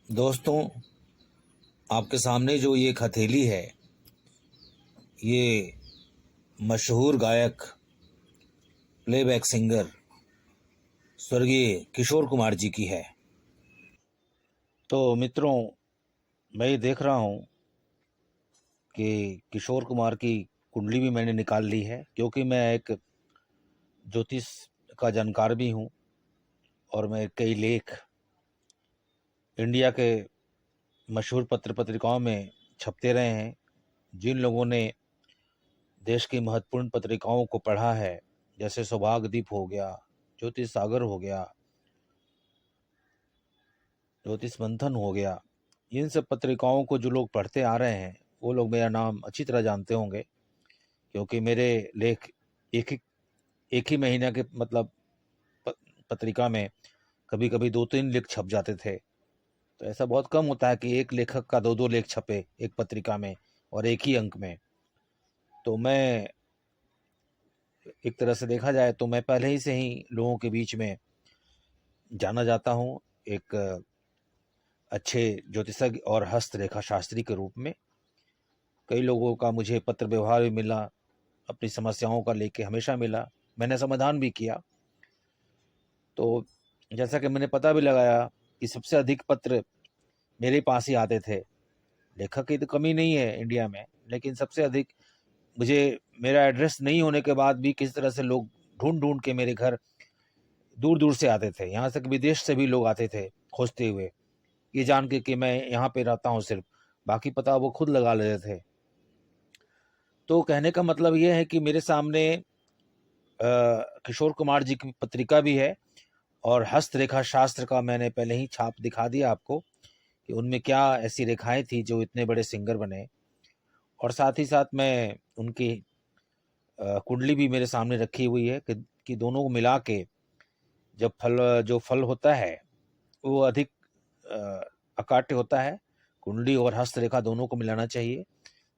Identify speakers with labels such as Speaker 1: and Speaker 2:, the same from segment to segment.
Speaker 1: दोस्तों, आपके सामने जो ये हथेली है, ये मशहूर गायक, प्लेबैक सिंगर स्वर्गीय किशोर कुमार जी की है। तो मित्रों, मैं ये देख रहा हूँ कि किशोर कुमार की कुंडली भी मैंने निकाल ली है, क्योंकि मैं एक ज्योतिष का जानकार भी हूँ और मैं कई लेख इंडिया के मशहूर पत्र पत्रिकाओं में छपते रहे हैं। जिन लोगों ने देश की महत्वपूर्ण पत्रिकाओं को पढ़ा है, जैसे सौभाग्यदीप हो गया, ज्योतिष सागर हो गया, ज्योतिष मंथन हो गया, इन सब पत्रिकाओं को जो लोग पढ़ते आ रहे हैं वो लोग मेरा नाम अच्छी तरह जानते होंगे, क्योंकि मेरे लेख एक ही महीना के पत्रिका में कभी कभी 2-3 लेख छप जाते थे। तो ऐसा बहुत कम होता है कि एक लेखक का 2-2 लेख छपे एक पत्रिका में और एक ही अंक में। तो मैं, एक तरह से देखा जाए तो मैं पहले ही से ही लोगों के बीच में जाना जाता हूँ, एक अच्छे ज्योतिषज्ञ और हस्तरेखा शास्त्री के रूप में। कई लोगों का मुझे पत्र व्यवहार भी मिला, अपनी समस्याओं का लेके हमेशा मिला, मैंने समाधान भी किया। तो जैसा कि मैंने पता भी लगाया कि सबसे अधिक पत्र मेरे पास ही आते थे। लेखक की तो कमी नहीं है इंडिया में, लेकिन सबसे अधिक मुझे, मेरा एड्रेस नहीं होने के बाद भी किस तरह से लोग ढूंढ ढूंढ के मेरे घर दूर दूर से आते थे, यहाँ तक विदेश से भी लोग आते थे खोजते हुए, ये जान के कि मैं यहाँ पे रहता हूँ सिर्फ, बाकी पता वो खुद लगा लेते थे। तो कहने का मतलब ये है कि मेरे सामने किशोर कुमार जी की पत्रिका भी है और हस्तरेखा शास्त्र का मैंने पहले ही छाप दिखा दिया आपको कि उनमें क्या ऐसी रेखाएं थी जो इतने बड़े सिंगर बने। और साथ ही साथ मैं उनकी कुंडली भी मेरे सामने रखी हुई है कि दोनों को मिला के जब जो फल होता है वो अधिक अकाट्य होता है। कुंडली और हस्तरेखा दोनों को मिलाना चाहिए,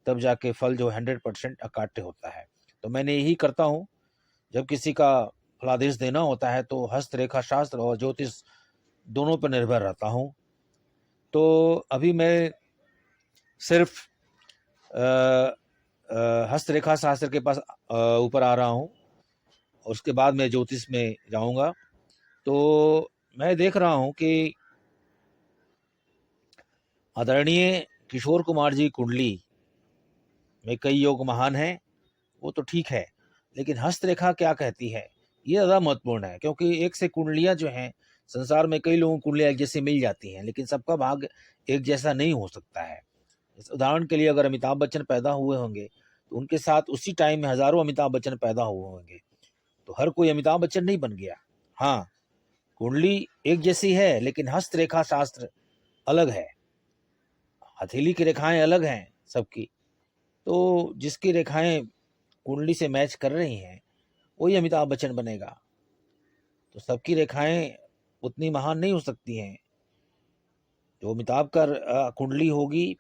Speaker 1: तब जाके फल जो 100% अकाट्य होता है। तो मैंने यही करता हूँ, जब किसी का फलादेश देना होता है तो हस्तरेखा शास्त्र और ज्योतिष दोनों पर निर्भर रहता हूँ। तो अभी मैं सिर्फ हस्तरेखा शास्त्र के पास ऊपर आ रहा हूँ, और उसके बाद मैं ज्योतिष में जाऊंगा। तो मैं देख रहा हूँ कि आदरणीय किशोर कुमार जी कुंडली में कई योग महान हैं, वो तो ठीक है, लेकिन हस्तरेखा क्या कहती है ये ज़्यादा महत्वपूर्ण है। क्योंकि एक से कुंडलियां जो हैं, संसार में कई लोगों को कुंडलियां एक जैसी मिल जाती हैं, लेकिन सबका भाग्य एक जैसा नहीं हो सकता है। उदाहरण के लिए अगर अमिताभ बच्चन पैदा हुए होंगे तो उनके साथ उसी टाइम में हजारों अमिताभ बच्चन पैदा हुए होंगे, तो हर कोई अमिताभ बच्चन नहीं बन गया। हाँ, कुंडली एक जैसी है, लेकिन हस्तरेखा शास्त्र अलग है, हथेली की रेखाएं अलग हैं सबकी। तो जिसकी रेखाएं कुंडली से मैच कर रही हैं वही अमिताभ बच्चन बनेगा। तो सबकी रेखाएं उतनी महान नहीं हो सकती हैं। जो अमिताभ का कुंडली होगी,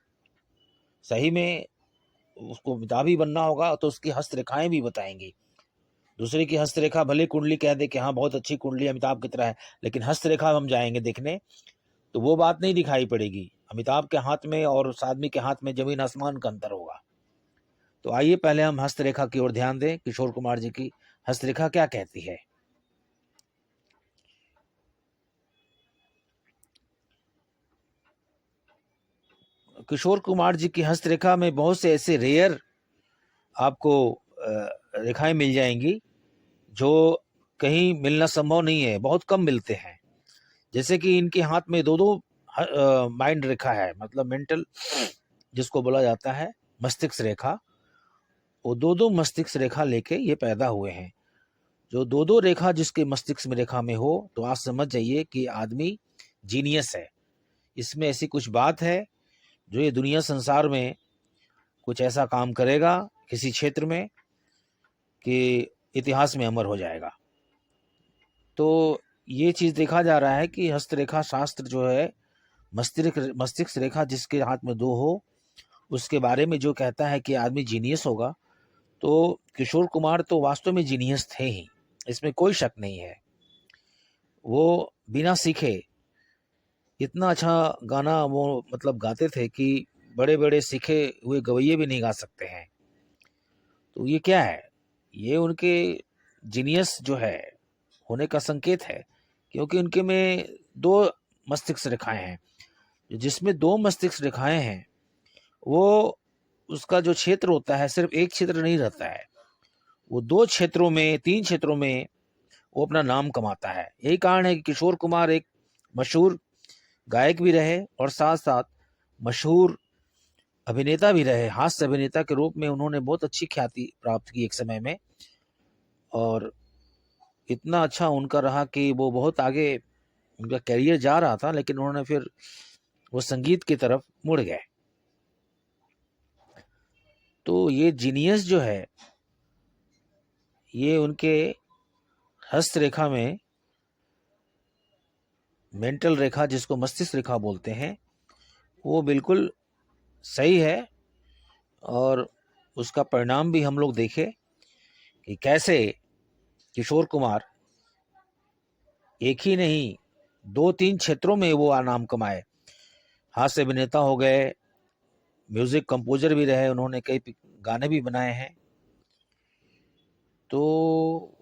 Speaker 1: सही में उसको अमिताभ ही बनना होगा, तो उसकी हस्तरेखाएं भी बताएंगी। दूसरे की हस्तरेखा भले कुंडली कह दे कि हाँ बहुत अच्छी कुंडली अमिताभ की तरह है, लेकिन हस्तरेखा हम जाएंगे देखने तो वो बात नहीं दिखाई पड़ेगी। अमिताभ के हाथ में और उस आदमी के हाथ में जमीन आसमान का अंतर होगा। तो आइए पहले हम हस्तरेखा की ओर ध्यान दें, किशोर कुमार जी की हस्तरेखा क्या कहती है। किशोर कुमार जी की हस्तरेखा में बहुत से ऐसे रेयर आपको रेखाएं मिल जाएंगी जो कहीं मिलना संभव नहीं है, बहुत कम मिलते हैं। जैसे कि इनके हाथ में दो दो माइंड रेखा है, मतलब मेंटल जिसको बोला जाता है, मस्तिष्क रेखा। वो दो दो मस्तिष्क रेखा लेके ये पैदा हुए हैं। जो दो दो रेखा जिसके मस्तिष्क में रेखा में हो, तो आप समझ जाइए कि आदमी जीनियस है। इसमें ऐसी कुछ बात है जो ये दुनिया संसार में कुछ ऐसा काम करेगा किसी क्षेत्र में कि इतिहास में अमर हो जाएगा। तो ये चीज देखा जा रहा है कि हस्तरेखा शास्त्र जो है, मस्तिष्क रेखा जिसके हाथ में दो हो, उसके बारे में जो कहता है कि आदमी जीनियस होगा। तो किशोर कुमार तो वास्तव में जीनियस थे ही, इसमें कोई शक नहीं है। वो बिना सीखे इतना अच्छा गाना वो मतलब गाते थे कि बड़े बड़े सीखे हुए गवैये भी नहीं गा सकते हैं। तो ये क्या है? ये उनके जीनियस जो है होने का संकेत है, क्योंकि उनके में दो मस्तिष्क रेखाएं हैं। जिसमें दो मस्तिष्क रेखाएं हैं, वो उसका जो क्षेत्र होता है सिर्फ एक क्षेत्र नहीं रहता है, वो दो क्षेत्रों में, तीन क्षेत्रों में वो अपना नाम कमाता है। यही कारण है कि किशोर कुमार एक मशहूर गायक भी रहे और साथ साथ मशहूर अभिनेता भी रहे। हास्य अभिनेता के रूप में उन्होंने बहुत अच्छी ख्याति प्राप्त की एक समय में, और इतना अच्छा उनका रहा कि वो बहुत आगे उनका करियर जा रहा था, लेकिन उन्होंने फिर वो संगीत की तरफ मुड़ गए। तो ये जीनियस जो है, ये उनके हस्तरेखा में, मेंटल रेखा जिसको मस्तिष्क रेखा बोलते हैं, वो बिल्कुल सही है। और उसका परिणाम भी हम लोग देखे कि कैसे किशोर कुमार एक ही नहीं दो तीन क्षेत्रों में वो नाम कमाए। हास्य अभिनेता हो गए, म्यूजिक कंपोजर भी रहे, उन्होंने कई गाने भी बनाए हैं। तो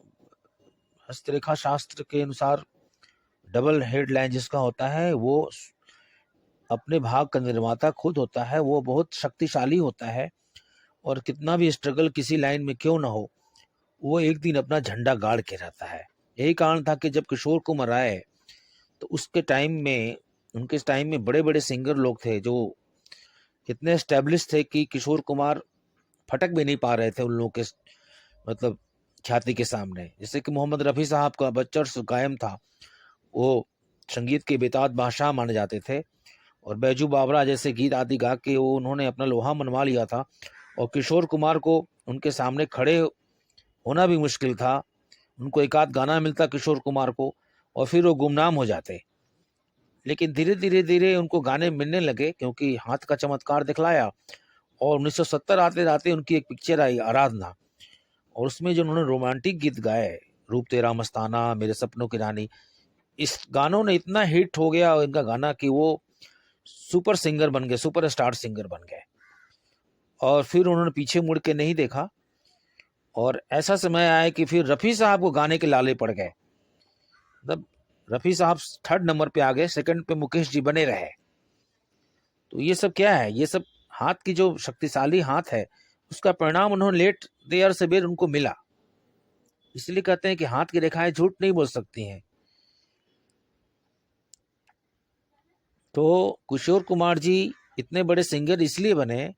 Speaker 1: हस्तरेखा शास्त्र के अनुसार डबल हेडलाइन जिसका होता है, वो अपने भाग का निर्माता खुद होता है, वो बहुत शक्तिशाली होता है, और कितना भी स्ट्रगल किसी लाइन में क्यों ना हो, वो एक दिन अपना झंडा गाड़ के रहता है। यही कारण था कि जब किशोर कुमार आए तो उसके टाइम में, उनके टाइम में बड़े बड़े सिंगर लोग थे जो इतने एस्टेब्लिश थे कि किशोर कुमार फटक भी नहीं पा रहे थे उन लोगों के मतलब ख्याति के सामने। जैसे कि मोहम्मद रफ़ी साहब का बच्चर गायम था, वो संगीत के बेताज बादशाह माने जाते थे, और बैजू बावरा जैसे गीत आदि गा के वो उन्होंने अपना लोहा मनवा लिया था, और किशोर कुमार को उनके सामने खड़े होना भी मुश्किल था। उनको एक आध गाना मिलता किशोर कुमार को और फिर वो गुमनाम हो जाते। लेकिन धीरे धीरे धीरे उनको गाने मिलने लगे, क्योंकि हाथ का चमत्कार दिखलाया। और 1970 आते आते उनकी एक पिक्चर आई आराधना, और उसमें जो उन्होंने रोमांटिक गीत गाए, रूप तेरा मस्ताना, मेरे सपनों की रानी, इस गानों ने इतना हिट हो गया इनका गाना कि वो सुपर सिंगर बन गए, सुपर स्टार सिंगर बन गए। और फिर उन्होंने पीछे मुड़ के नहीं देखा, और ऐसा समय आया कि फिर रफ़ी साहब को गाने के लाले पड़ गए। मतलब रफ़ी साहब थर्ड नंबर पे आ गए, सेकंड पे मुकेश जी बने रहे। तो ये सब क्या है? ये सब हाथ की जो शक्तिशाली हाथ है, उसका परिणाम उन्होंने लेट देर सवेर उनको मिला। इसलिए कहते हैं कि हाथ की रेखाएं झूठ नहीं बोल सकती हैं। तो किशोर कुमार जी इतने बड़े सिंगर इसलिए बने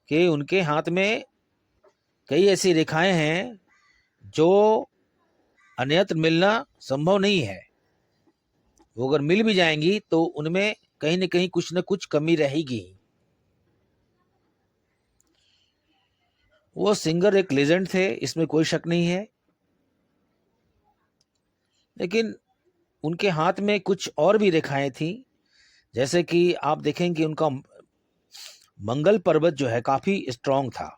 Speaker 1: कि उनके हाथ में कई ऐसी रेखाएं हैं जो अन्यत्र मिलना संभव नहीं है। वो अगर मिल भी जाएंगी तो उनमें कहीं न कहीं कुछ न कुछ कमी रहेगी। वो सिंगर एक लेजेंड थे, इसमें कोई शक नहीं है, लेकिन उनके हाथ में कुछ और भी रेखाएं थी। जैसे कि आप देखेंगे उनका मंगल पर्वत जो है काफी स्ट्रांग था।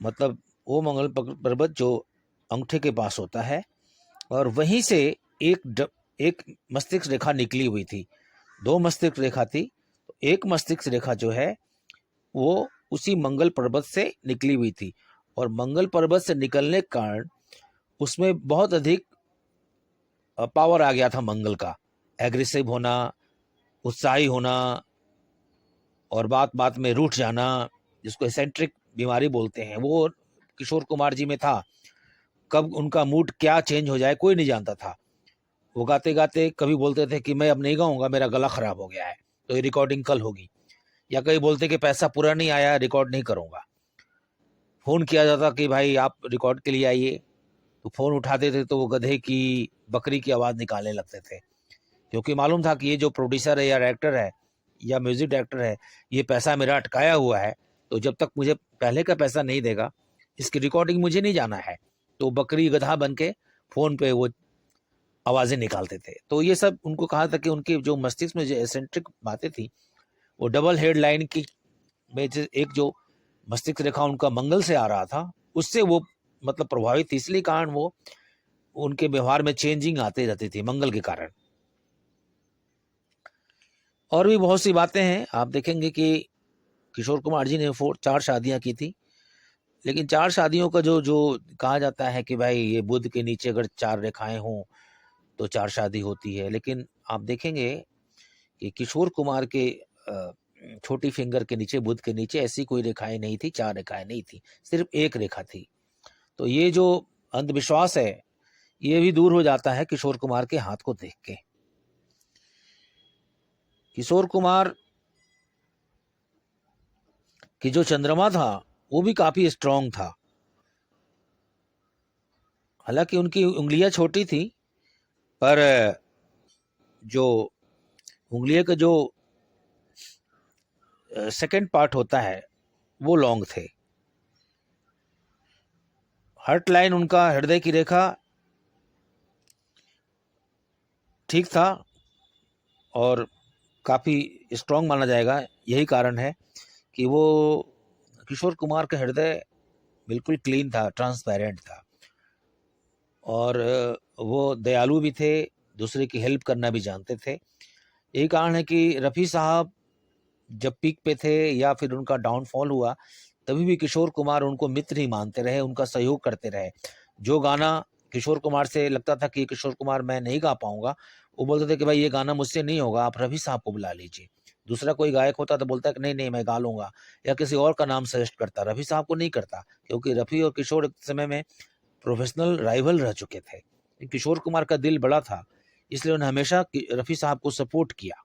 Speaker 1: मतलब वो मंगल पर्वत जो अंगूठे के पास होता है, और वहीं से एक मस्तिष्क रेखा निकली हुई थी। दो मस्तिष्क रेखा थी, एक मस्तिष्क रेखा जो है वो उसी मंगल पर्वत से निकली हुई थी, और मंगल पर्वत से निकलने के कारण उसमें बहुत अधिक पावर आ गया था मंगल का। एग्रेसिव होना, उत्साही होना, और बात बात में रूठ जाना, जिसको एसेंट्रिक बीमारी बोलते हैं, वो किशोर कुमार जी में था। कब उनका मूड क्या चेंज हो जाए कोई नहीं जानता था। वो गाते गाते कभी बोलते थे कि मैं अब नहीं गाऊंगा, मेरा गला खराब हो गया है, तो ये रिकॉर्डिंग कल होगी। या कहीं बोलते कि पैसा पूरा नहीं आया, रिकॉर्ड नहीं करूंगा। फोन किया जाता कि भाई आप रिकॉर्ड के लिए आइए, तो फोन उठाते थे तो वो गधे की, बकरी की आवाज निकालने लगते थे, क्योंकि मालूम था कि ये जो प्रोड्यूसर है या डायरेक्टर है या म्यूजिक डायरेक्टर है, ये पैसा मेरा अटकाया हुआ है, तो जब तक मुझे पहले का पैसा नहीं देगा इसकी रिकॉर्डिंग मुझे नहीं जाना है। तो बकरी गधा बन के फोन पे वो आवाजें निकालते थे। तो ये सब उनको कहा था कि उनके जो मस्तिष्क में जो एसेंट्रिक बातें थी, वो डबल हेड लाइन की में एक जो मस्तिष्क रेखा उनका मंगल से आ रहा था, उससे वो मतलब प्रभावित थी। इसलिए कारण वो उनके व्यवहार में चेंजिंग आते रहती थी मंगल के कारण। और भी बहुत सी बातें हैं। आप देखेंगे कि किशोर कुमार जी ने 4 शादियां की थी, लेकिन 4 शादियों का जो जो कहा जाता है कि भाई ये बुध के नीचे अगर 4 रेखाएं हों तो 4 शादी होती है, लेकिन आप देखेंगे कि किशोर कुमार के छोटी फिंगर के नीचे, बुध के नीचे ऐसी कोई रेखाएं नहीं थी, 4 रेखाएं नहीं थी, सिर्फ एक रेखा थी। तो ये जो अंधविश्वास है ये भी दूर हो जाता है किशोर कुमार के हाथ को देख के। किशोर कुमार की जो चंद्रमा था वो भी काफी स्ट्रांग था। हालांकि उनकी उंगलियां छोटी थी, पर जो उंगलियों का जो सेकंड पार्ट होता है वो लॉन्ग थे। हार्ट लाइन, उनका हृदय की रेखा ठीक था और काफ़ी स्ट्रांग माना जाएगा। यही कारण है कि वो किशोर कुमार का हृदय बिल्कुल क्लीन था, ट्रांसपेरेंट था, और वो दयालु भी थे, दूसरे की हेल्प करना भी जानते थे। यही कारण है कि रफ़ी साहब जब पीक पे थे या फिर उनका डाउनफॉल हुआ, तभी भी किशोर कुमार उनको मित्र ही मानते रहे, उनका सहयोग करते रहे। जो गाना किशोर कुमार से लगता था कि किशोर कुमार मैं नहीं गा पाऊंगा, वो बोलते थे कि भाई ये गाना मुझसे नहीं होगा, आप रफ़ी साहब को बुला लीजिए। दूसरा कोई गायक होता तो बोलता कि नहीं नहीं मैं गा लूंगा, या किसी और का नाम सजेस्ट करता, रफ़ी साहब को नहीं करता, क्योंकि रफ़ी और किशोर एक समय में प्रोफेशनल राइवल रह चुके थे। किशोर कुमार का दिल बड़ा था, इसलिए उन्होंने हमेशा रफ़ी साहब को सपोर्ट किया,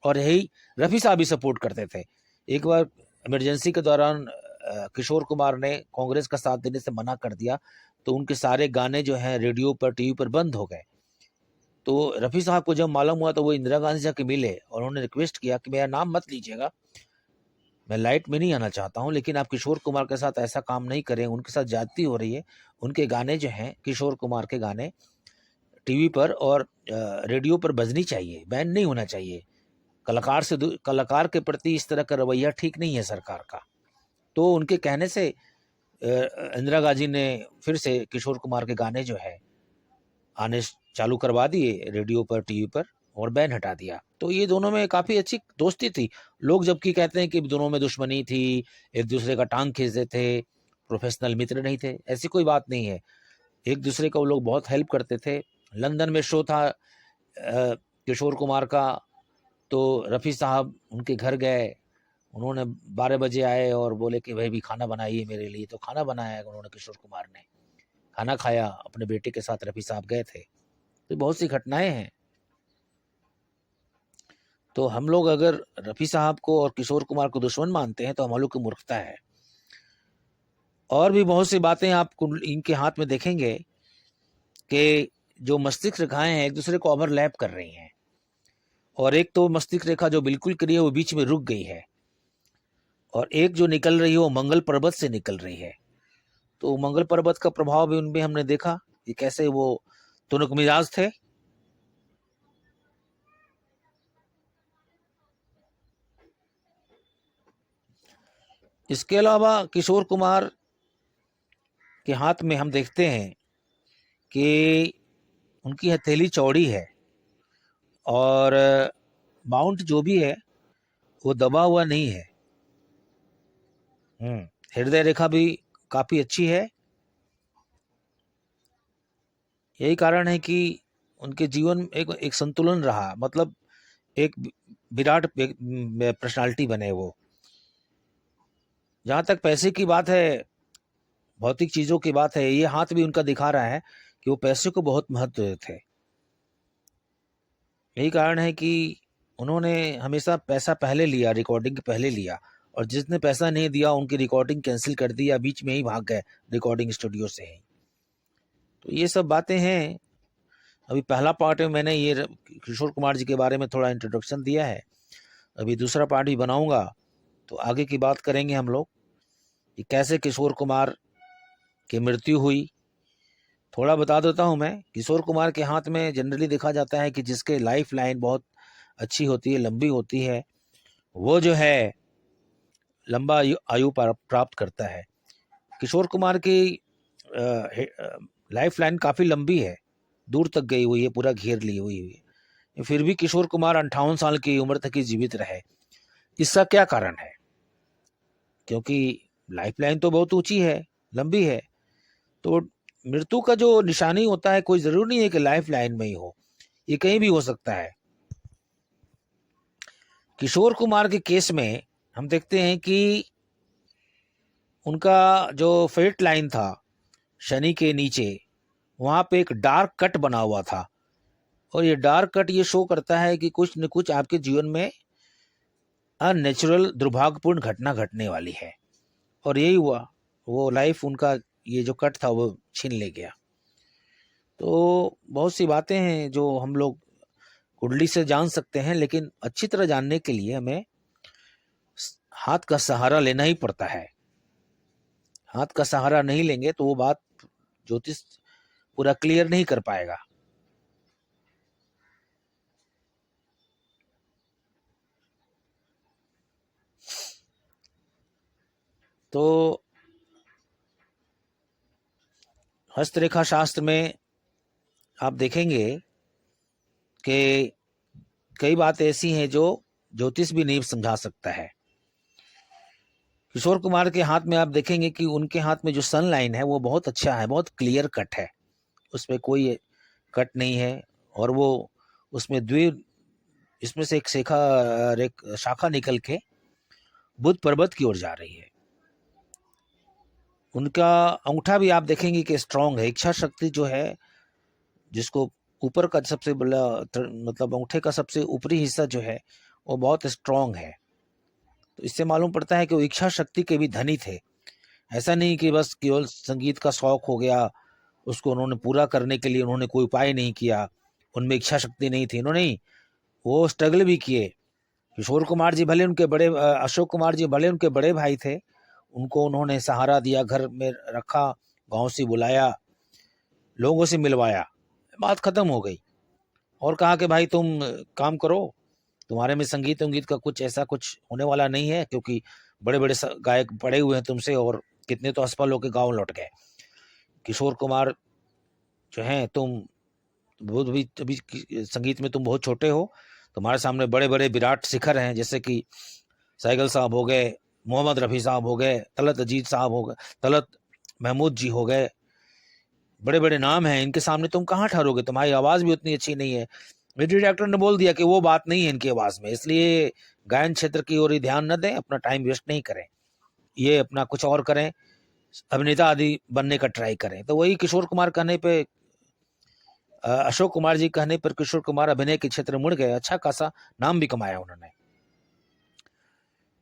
Speaker 1: और यही रफ़ी साहब भी सपोर्ट करते थे। एक बार इमरजेंसी के दौरान किशोर कुमार ने कांग्रेस का साथ देने से मना कर दिया, तो उनके सारे गाने जो हैं रेडियो पर, टीवी पर बंद हो गए। तो रफ़ी साहब को जब मालूम हुआ तो वो इंदिरा गांधी जाके मिले और उन्होंने रिक्वेस्ट किया कि मेरा नाम मत लीजिएगा, मैं लाइट में नहीं आना चाहता हूँ, लेकिन आप किशोर कुमार के साथ ऐसा काम नहीं करें, उनके साथ ज्यादती हो रही है। उनके गाने जो हैं, किशोर कुमार के गाने टीवी पर और रेडियो पर बजनी चाहिए, बैन नहीं होना चाहिए। कलाकार के प्रति इस तरह का रवैया ठीक नहीं है सरकार का। तो उनके कहने से इंदिरा गांधी ने फिर से किशोर कुमार के गाने जो है आने चालू करवा दिए रेडियो पर, टीवी पर, और बैन हटा दिया। तो ये दोनों में काफी अच्छी दोस्ती थी। लोग जबकि कहते हैं कि दोनों में दुश्मनी थी, एक दूसरे का टांग खींचते थे, प्रोफेशनल मित्र नहीं थे, ऐसी कोई बात नहीं है। एक दूसरे का वो लोग बहुत हेल्प करते थे। लंदन में शो था किशोर कुमार का, तो रफ़ी साहब उनके घर गए, उन्होंने 12 बजे आए और बोले कि भाई भी खाना बनाइए मेरे लिए, तो खाना बनाया उन्होंने, किशोर कुमार ने खाना खाया, अपने बेटे के साथ रफ़ी साहब गए थे। तो बहुत सी घटनाएं हैं। तो हम लोग अगर रफ़ी साहब को और किशोर कुमार को दुश्मन मानते हैं तो हम लोग की मूर्खता है। और भी बहुत सी बातें आप इनके हाथ में देखेंगे कि जो मस्तिष्क रेखाएं हैं एक दूसरे को ओवरलैप कर रही हैं, और एक तो मस्तिष्क रेखा जो बिल्कुल क्लियर है वो बीच में रुक गई है, और एक जो निकल रही है वो मंगल पर्वत से निकल रही है। तो मंगल पर्वत का प्रभाव भी उनमें हमने देखा कि कैसे वो तुनक मिजाज थे। इसके अलावा किशोर कुमार के हाथ में हम देखते हैं कि उनकी हथेली चौड़ी है, और माउंट जो भी है वो दबा हुआ नहीं है। हृदय रेखा भी काफी अच्छी है। यही कारण है कि उनके जीवन में एक संतुलन रहा, मतलब एक विराट पर्सनालिटी बने वो। जहां तक पैसे की बात है, भौतिक चीजों की बात है, ये हाथ भी उनका दिखा रहा है कि वो पैसे को बहुत महत्व देते थे। यही कारण है कि उन्होंने हमेशा पैसा पहले लिया, रिकॉर्डिंग के पहले लिया, और जिसने पैसा नहीं दिया उनकी रिकॉर्डिंग कैंसिल कर दी या बीच में ही भाग गए रिकॉर्डिंग स्टूडियो से ही। तो ये सब बातें हैं। अभी पहला पार्ट में मैंने ये किशोर कुमार जी के बारे में थोड़ा इंट्रोडक्शन दिया है, अभी दूसरा पार्ट भी बनाऊंगा, तो आगे की बात करेंगे हम लोग कि कैसे किशोर कुमार की मृत्यु हुई। थोड़ा बता देता हूं मैं, किशोर कुमार के हाथ में जनरली देखा जाता है कि जिसके लाइफ लाइन बहुत अच्छी होती है, लंबी होती है, वो जो है लंबा आयु प्राप्त करता है। किशोर कुमार की लाइफ लाइन काफ़ी लंबी है, दूर तक गई हुई है, पूरा घेर ली हुई है। फिर भी किशोर कुमार 58 साल की उम्र तक ही जीवित रहे। इसका क्या कारण है? क्योंकि लाइफलाइन तो बहुत ऊंची है, लंबी है। तो मृत्यु का जो निशानी होता है, कोई जरूरी नहीं है कि लाइफलाइन में ही हो, ये कहीं भी हो सकता है। किशोर कुमार के केस में हम देखते हैं कि उनका जो फेट लाइन था शनि के नीचे, वहां पे एक डार्क कट बना हुआ था, और ये डार्क कट ये शो करता है कि कुछ न कुछ आपके जीवन में अननेचुरल दुर्भाग्यपूर्ण घटना घटने वाली है। और यही हुआ, वो लाइफ उनका ये जो कट था वो छीन ले गया। तो बहुत सी बातें हैं जो हम लोग कुंडली से जान सकते हैं, लेकिन अच्छी तरह जानने के लिए हमें हाथ का सहारा लेना ही पड़ता है। हाथ का सहारा नहीं लेंगे तो वो बात ज्योतिष पूरा क्लियर नहीं कर पाएगा। तो हस्तरेखा शास्त्र में आप देखेंगे कि कई बातें ऐसी हैं जो ज्योतिष भी नहीं समझा सकता है। किशोर कुमार के हाथ में आप देखेंगे कि उनके हाथ में जो सन लाइन है वो बहुत अच्छा है, बहुत क्लियर कट है, उसमें कोई कट नहीं है। और वो उसमें इसमें से एक शाखा निकल के बुध पर्वत की ओर जा रही है। उनका अंगूठा भी आप देखेंगे कि स्ट्रांग है। इच्छा शक्ति जो है, जिसको ऊपर का सबसे बड़ा मतलब अंगूठे का सबसे ऊपरी हिस्सा जो है वो बहुत स्ट्रांग है। तो इससे मालूम पड़ता है कि वो इच्छा शक्ति के भी धनी थे। ऐसा नहीं कि बस केवल संगीत का शौक हो गया, उसको उन्होंने पूरा करने के लिए उन्होंने कोई उपाय नहीं किया, उनमें इच्छा शक्ति नहीं थी। उन्होंने वो स्ट्रगल भी किए। किशोर कुमार जी भले उनके बड़े अशोक कुमार जी भले उनके बड़े भाई थे, उनको उन्होंने सहारा दिया, घर में रखा, गांव से बुलाया, लोगों से मिलवाया, बात खत्म हो गई। और कहा कि भाई तुम काम करो, तुम्हारे में संगीत उंगीत का कुछ ऐसा कुछ होने वाला नहीं है, क्योंकि बड़े बड़े गायक पड़े हुए हैं तुमसे, और कितने तो असफल होकर गाँव लौट गए। किशोर कुमार जो हैं, तुम बहुत भी अभी संगीत में तुम बहुत छोटे हो, तुम्हारे सामने बड़े बड़े विराट शिखर हैं, जैसे कि सैगल साहब हो गए, मोहम्मद रफ़ी साहब हो गए, तलत अजीज साहब हो गए, तलत महमूद जी हो गए, बड़े बड़े नाम हैं। इनके सामने तुम कहाँ ठहरोगे? तुम्हारी आवाज़ भी उतनी अच्छी नहीं है। म्यूजिक डायरेक्टर ने बोल दिया कि वो बात नहीं है इनकी आवाज़ में, इसलिए गायन क्षेत्र की ओर ध्यान न दें, अपना टाइम वेस्ट नहीं करें, ये अपना कुछ और करें, अभिनेता आदि बनने का ट्राई करें। तो वही किशोर कुमार कहने पे, अशोक कुमार जी कहने पर किशोर कुमार अभिनय के क्षेत्र में मुड़ गए। अच्छा खासा नाम भी कमाया उन्होंने।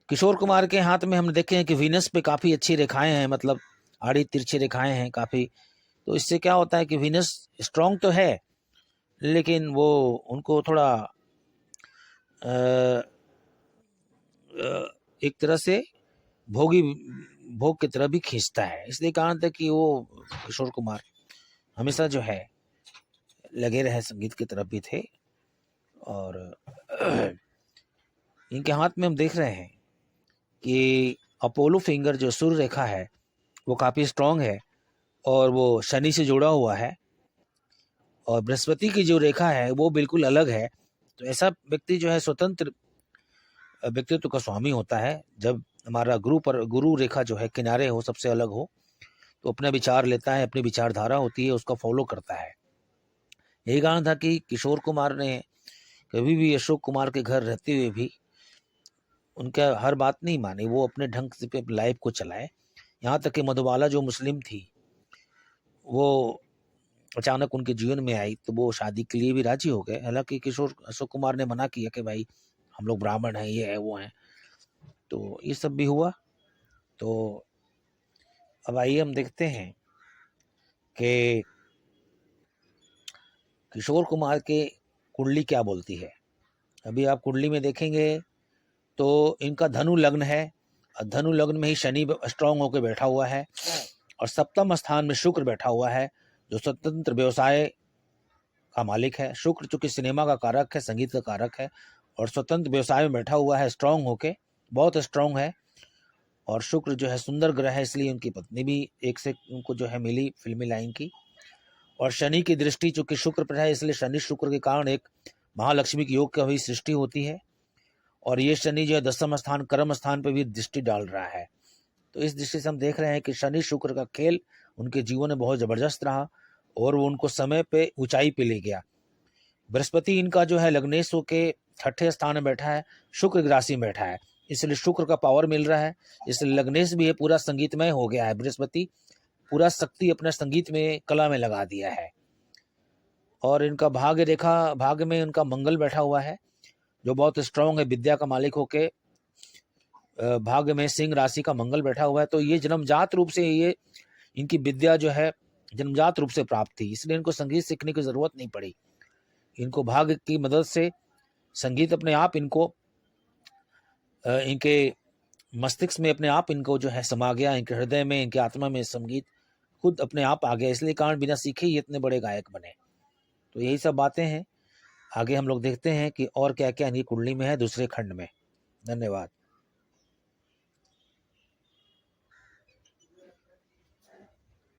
Speaker 1: किशोर कुमार के हाथ में हम देखे हैं कि वीनस पे काफी अच्छी रेखाएं हैं, मतलब आड़ी तिरछी रेखाएं हैं काफी। तो इससे क्या होता है कि वीनस स्ट्रांग तो है, लेकिन वो उनको थोड़ा एक तरह से भोग की तरह भी खींचता है। इसलिए कारण था कि वो किशोर कुमार हमेशा जो है लगे रहे संगीत की तरफ भी थे। और इनके हाथ में हम देख रहे हैं कि अपोलो फिंगर जो सूर्य रेखा है वो काफ़ी स्ट्रांग है, और वो शनि से जुड़ा हुआ है, और बृहस्पति की जो रेखा है वो बिल्कुल अलग है। तो ऐसा व्यक्ति जो है स्वतंत्र व्यक्तित्व का स्वामी होता है। जब हमारा गुरु रेखा जो है किनारे हो, सबसे अलग हो, तो अपने विचार लेता है, अपनी विचारधारा होती है, उसका फॉलो करता है। यही कारण था कि किशोर कुमार ने कभी भी अशोक कुमार के घर रहते हुए भी उनका हर बात नहीं मानी, वो अपने ढंग से पे लाइफ को चलाए। यहाँ तक कि मधुबाला जो मुस्लिम थी, वो अचानक उनके जीवन में आई तो वो शादी के लिए भी राजी हो गए। हालांकि किशोर अशोक कुमार ने मना किया कि भाई हम लोग ब्राह्मण हैं, ये है वो हैं। तो ये सब भी हुआ। तो अब आइए हम देखते हैं कि किशोर कुमार के कुंडली क्या बोलती है। अभी आप कुंडली में देखेंगे तो इनका धनु लग्न है, और धनु लग्न में ही शनि स्ट्रांग होकर बैठा हुआ है, और सप्तम स्थान में शुक्र बैठा हुआ है जो स्वतंत्र व्यवसाय का मालिक है। शुक्र चूंकि सिनेमा का कारक है, संगीत का कारक है, और स्वतंत्र व्यवसाय में बैठा हुआ है स्ट्रांग होके, बहुत स्ट्रांग है। और शुक्र जो है सुंदर ग्रह है, इसलिए उनकी पत्नी भी एक से उनको जो है मिली फिल्मी लाइन की। और शनि की दृष्टि चूंकि शुक्र पर है, इसलिए शनि शुक्र के कारण एक महालक्ष्मी के योग का भी सृष्टि होती है। और ये शनि जो है 10वें स्थान कर्म स्थान पर भी दृष्टि डाल रहा है। तो इस दृष्टि से हम देख रहे हैं कि शनि शुक्र का खेल उनके जीवन में बहुत जबरदस्त रहा और वो उनको समय पे ऊंचाई पे ले गया। बृहस्पति इनका जो है लग्नेश के 6ठे स्थान में बैठा है, शुक्र की राशि में बैठा है, इसलिए शुक्र का पावर मिल रहा है। इसलिए लग्नेश भी ये पूरा संगीतमय हो गया है। बृहस्पति पूरा शक्ति अपने संगीत में कला में लगा दिया है। और इनका भाग्य रेखा, भाग्य में इनका मंगल बैठा हुआ है जो बहुत स्ट्रांग है, विद्या का मालिक होके भाग्य में सिंह राशि का मंगल बैठा हुआ है। तो ये जन्मजात रूप से ये इनकी विद्या जो है जन्मजात रूप से प्राप्त थी, इसलिए इनको संगीत सीखने की जरूरत नहीं पड़ी। इनको भाग्य की मदद से संगीत अपने आप इनको इनके मस्तिष्क में अपने आप इनको जो है समा गया, इनके हृदय में, इनके आत्मा में संगीत खुद अपने आप आ गया। इसलिए कारण बिना सीखे ही इतने बड़े गायक बने। तो यही सब बातें हैं। आगे हम लोग देखते हैं कि और क्या क्या इनकी कुंडली में है दूसरे खंड में। धन्यवाद।